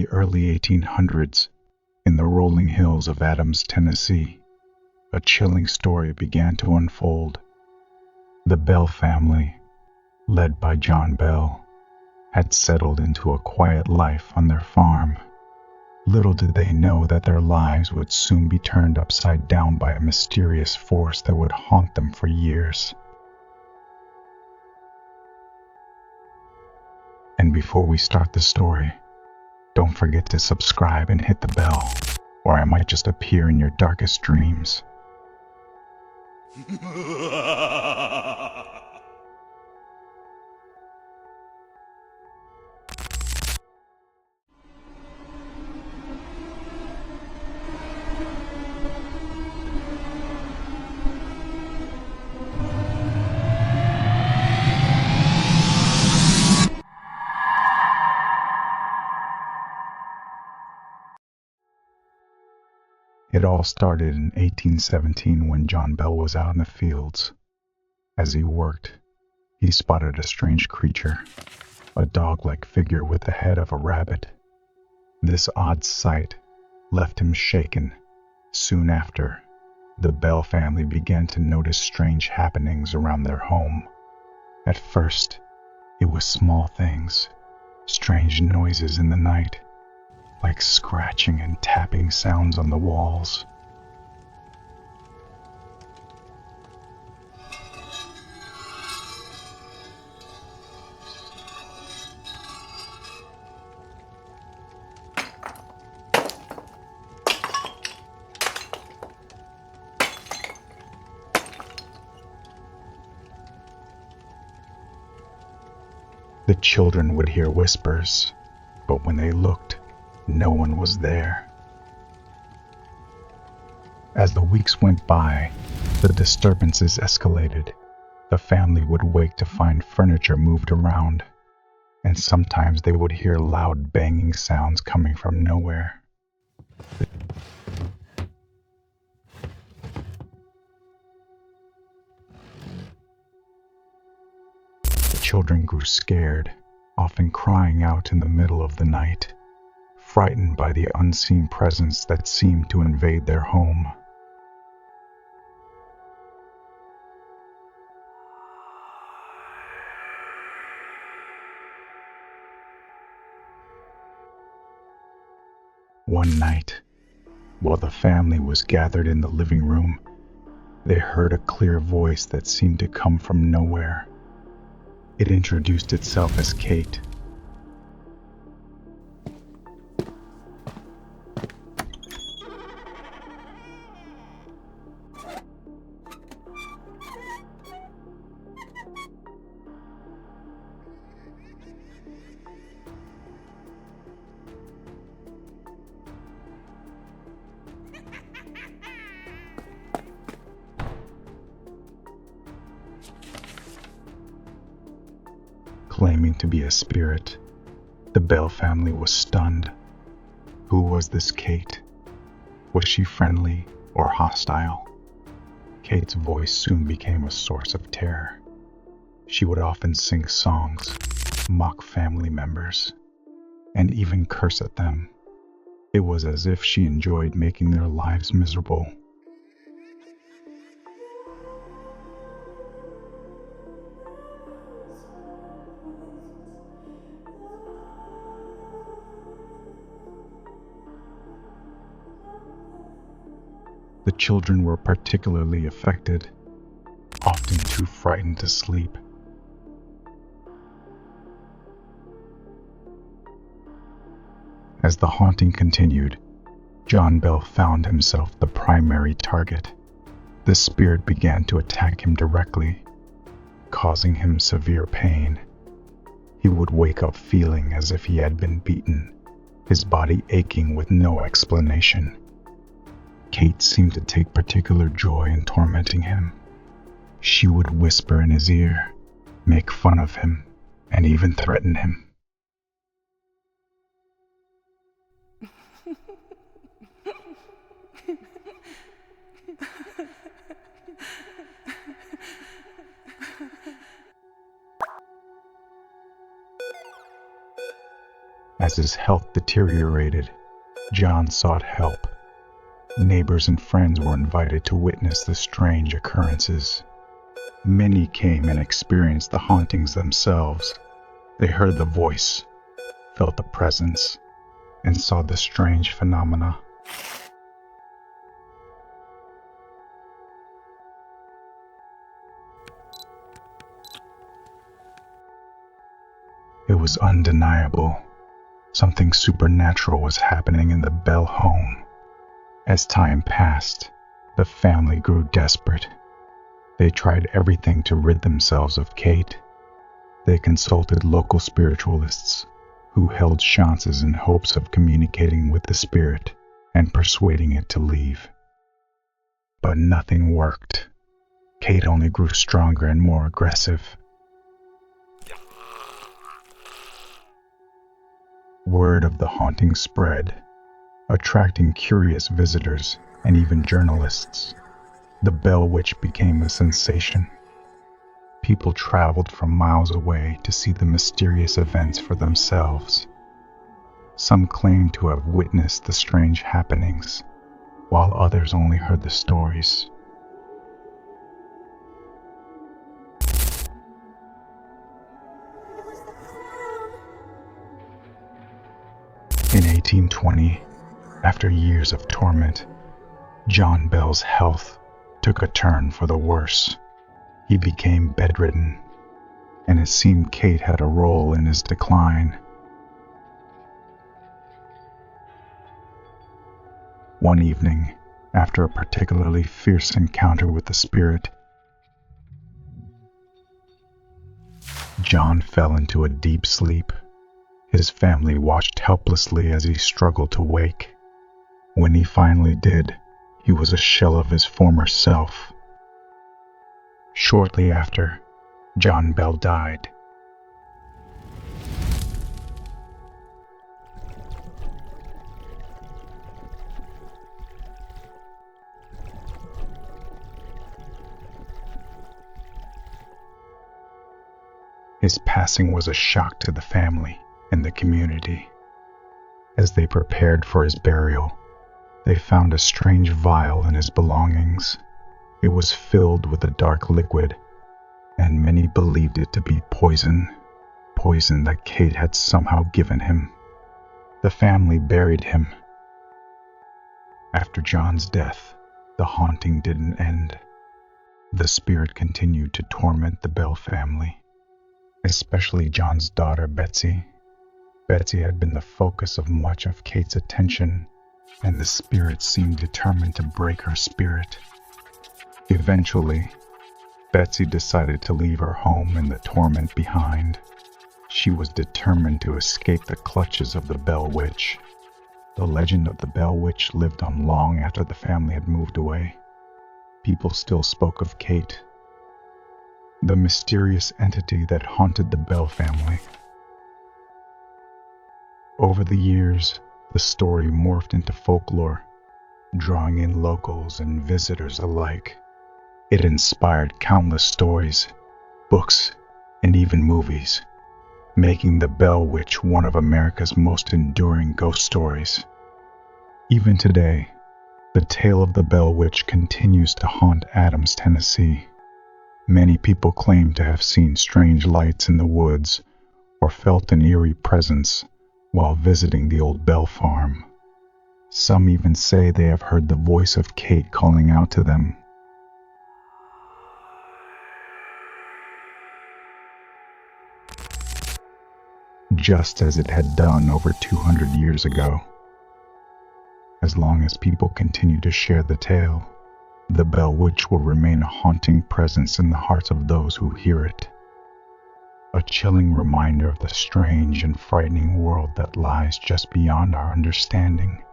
the early 1800s, in the rolling hills of Adams, Tennessee, a chilling story began to unfold. The Bell family, led by John Bell, had settled into a quiet life on their farm. Little did they know that their lives would soon be turned upside down by a mysterious force that would haunt them for years. And before we start the story, don't forget to subscribe and hit the bell, or I might just appear in your darkest dreams. It all started in 1817 when John Bell was out in the fields. As he worked, he spotted a strange creature, a dog-like figure with the head of a rabbit. This odd sight left him shaken. Soon after, the Bell family began to notice strange happenings around their home. At first, it was small things, strange noises in the night, like scratching and tapping sounds on the walls. The children would hear whispers, but when they looked, no one was there. As the weeks went by, the disturbances escalated. The family would wake to find furniture moved around, and sometimes they would hear loud banging sounds coming from nowhere. The children grew scared, often crying out in the middle of the night, frightened by the unseen presence that seemed to invade their home. One night, while the family was gathered in the living room, they heard a clear voice that seemed to come from nowhere. It introduced itself as Kate. Claiming to be a spirit, the Bell family was stunned. Who was this Kate? Was she friendly or hostile? Kate's voice soon became a source of terror. She would often sing songs, mock family members, and even curse at them. It was as if she enjoyed making their lives miserable. The children were particularly affected, often too frightened to sleep. As the haunting continued, John Bell found himself the primary target. The spirit began to attack him directly, causing him severe pain. He would wake up feeling as if he had been beaten, his body aching with no explanation. Kate seemed to take particular joy in tormenting him. She would whisper in his ear, make fun of him, and even threaten him. As his health deteriorated, John sought help. Neighbors and friends were invited to witness the strange occurrences. Many came and experienced the hauntings themselves. They heard the voice, felt the presence, and saw the strange phenomena. It was undeniable. Something supernatural was happening in the Bell home. As time passed, the family grew desperate. They tried everything to rid themselves of Kate. They consulted local spiritualists who held seances in hopes of communicating with the spirit and persuading it to leave. But nothing worked. Kate only grew stronger and more aggressive. Word of the haunting spread, attracting curious visitors and even journalists. The Bell Witch became a sensation. People traveled from miles away to see the mysterious events for themselves. Some claimed to have witnessed the strange happenings, while others only heard the stories. In 1820, after years of torment, John Bell's health took a turn for the worse. He became bedridden, and it seemed Kate had a role in his decline. One evening, after a particularly fierce encounter with the spirit, John fell into a deep sleep. His family watched helplessly as he struggled to wake. When he finally did, he was a shell of his former self. Shortly after, John Bell died. His passing was a shock to the family and the community. As they prepared for his burial, they found a strange vial in his belongings. It was filled with a dark liquid, and many believed it to be poison that Kate had somehow given him. The family buried him. After John's death, the haunting didn't end. The spirit continued to torment the Bell family, especially John's daughter, Betsy. Betsy had been the focus of much of Kate's attention, and the spirit seemed determined to break her spirit. Eventually, Betsy decided to leave her home and the torment behind. She was determined to escape the clutches of the Bell Witch. The legend of the Bell Witch lived on long after the family had moved away. People still spoke of Kate, the mysterious entity that haunted the Bell family. Over the years, the story morphed into folklore, drawing in locals and visitors alike. It inspired countless stories, books, and even movies, making the Bell Witch one of America's most enduring ghost stories. Even today, the tale of the Bell Witch continues to haunt Adams, Tennessee. Many people claim to have seen strange lights in the woods or felt an eerie presence while visiting the old Bell farm. Some even say they have heard the voice of Kate calling out to them. Just as it had done over 200 years ago. As long as people continue to share the tale, the Bell Witch will remain a haunting presence in the hearts of those who hear it. A chilling reminder of the strange and frightening world that lies just beyond our understanding.